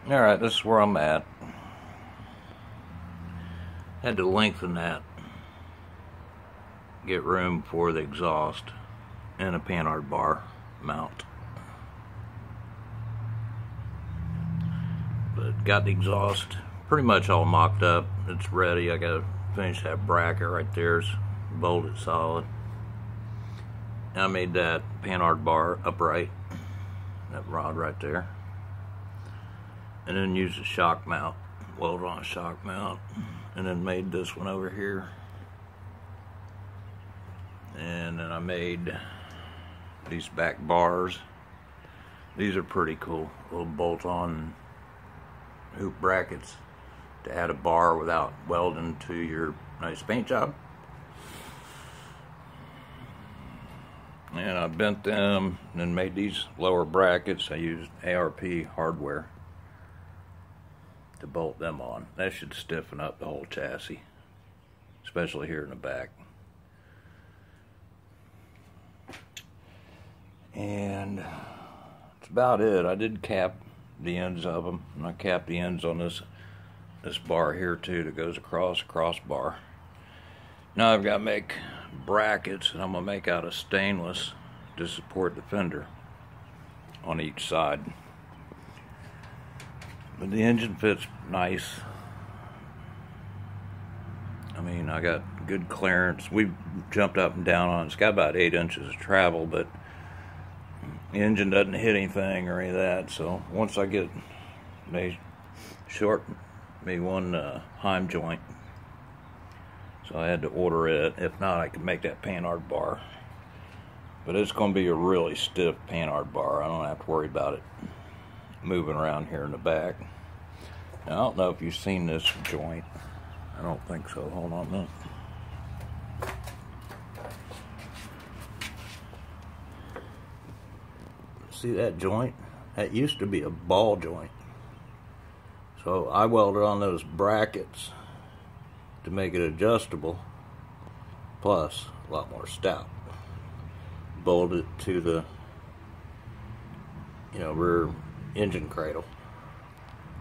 Alright, this is where I'm at. Had to lengthen that, get room for the exhaust and a panhard bar mount. But got the exhaust pretty much all mocked up. It's ready. I gotta finish that bracket right there. It's bolted solid. And I made that panhard bar upright, that rod right there. And then used a shock mount, welded on a shock mount, and then made this one over here. And then I made these back bars. These are pretty cool, little bolt-on hoop brackets to add a bar without welding to your nice paint job. And I bent them and then made these lower brackets. I used ARP hardware to bolt them on. That should stiffen up the whole chassis, especially here in the back. And that's about it. I did cap the ends of them, and I capped the ends on this bar here too that goes across the crossbar. Now I've got to make brackets, and I'm going to make out of stainless to support the fender on each side. But the engine fits nice. I mean, I got good clearance. We jumped up and down on it. It's got about 8 inches of travel, but the engine doesn't hit anything or any of that. So once I get, they shorten me one heim joint. So I had to order it. If not, I could make that panhard bar. But it's going to be a really stiff panhard bar. I don't have to worry about it moving around here in the back. Now, I don't know if you've seen this joint. I don't think so. Hold on a minute. See that joint? That used to be a ball joint. So I welded on those brackets to make it adjustable, plus a lot more stout. Bolted to the rear engine cradle,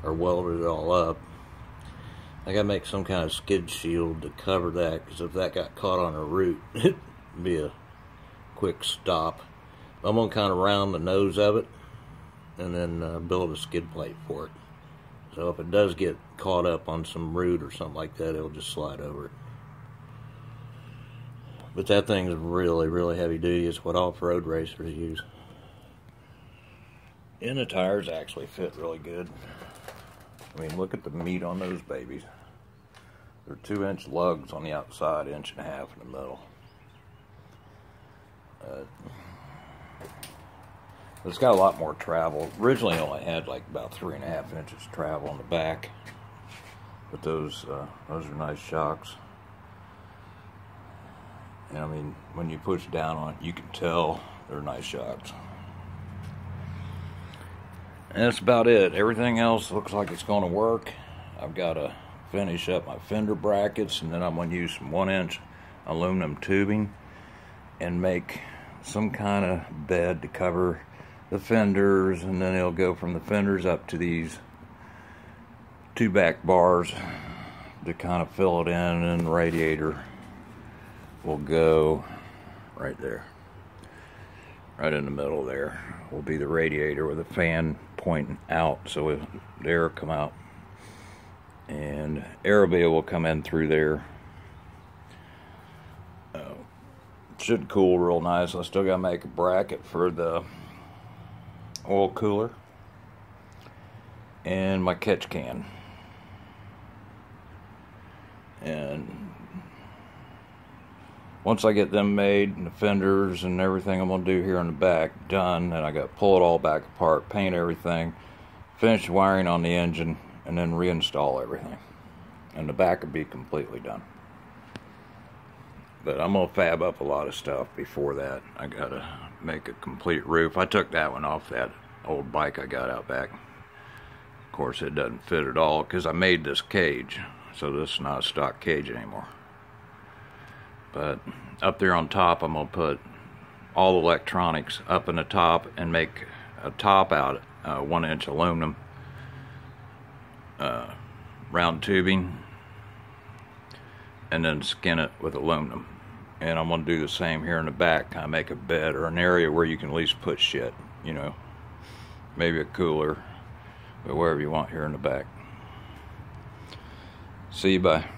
or welded it all up. I gotta make some kind of skid shield to cover that, because if that got caught on a root, it'd be a quick stop. I'm gonna kind of round the nose of it and then build a skid plate for it. So if it does get caught up on some root or something like that, it'll just slide over it. But that thing's really, really heavy duty. It's what off-road racers use. And the tires actually fit really good. I mean, look at the meat on those babies. They're 2-inch lugs on the outside, 1.5 inches in the middle. It's got a lot more travel. Originally, only had like about 3.5 inches travel on the back. But those are nice shocks. And I mean, when you push down on it, you can tell they're nice shocks. And that's about it. Everything else looks like it's going to work. I've got to finish up my fender brackets, and then I'm going to use some 1-inch aluminum tubing and make some kind of bed to cover the fenders, and then it'll go from the fenders up to these 2 back bars to kind of fill it in, and the radiator will go right there. Right in the middle there will be the radiator with a fan pointing out, so the air will come out, and aerobia will come in through there. Should cool real nice. I still gotta make a bracket for the oil cooler and my catch can. And once I get them made and the fenders and everything I'm going to do here in the back done, then I got to pull it all back apart, paint everything, finish wiring on the engine, and then reinstall everything. And the back will be completely done. But I'm going to fab up a lot of stuff before that. I got to make a complete roof. I took that one off that old bike I got out back. Of course, it doesn't fit at all because I made this cage. So this is not a stock cage anymore. But up there on top, I'm going to put all electronics up in the top and make a top out 1-inch aluminum round tubing and then skin it with aluminum. And I'm going to do the same here in the back, kind of make a bed or an area where you can at least put shit, you know, maybe a cooler, but wherever you want here in the back. See you, bye.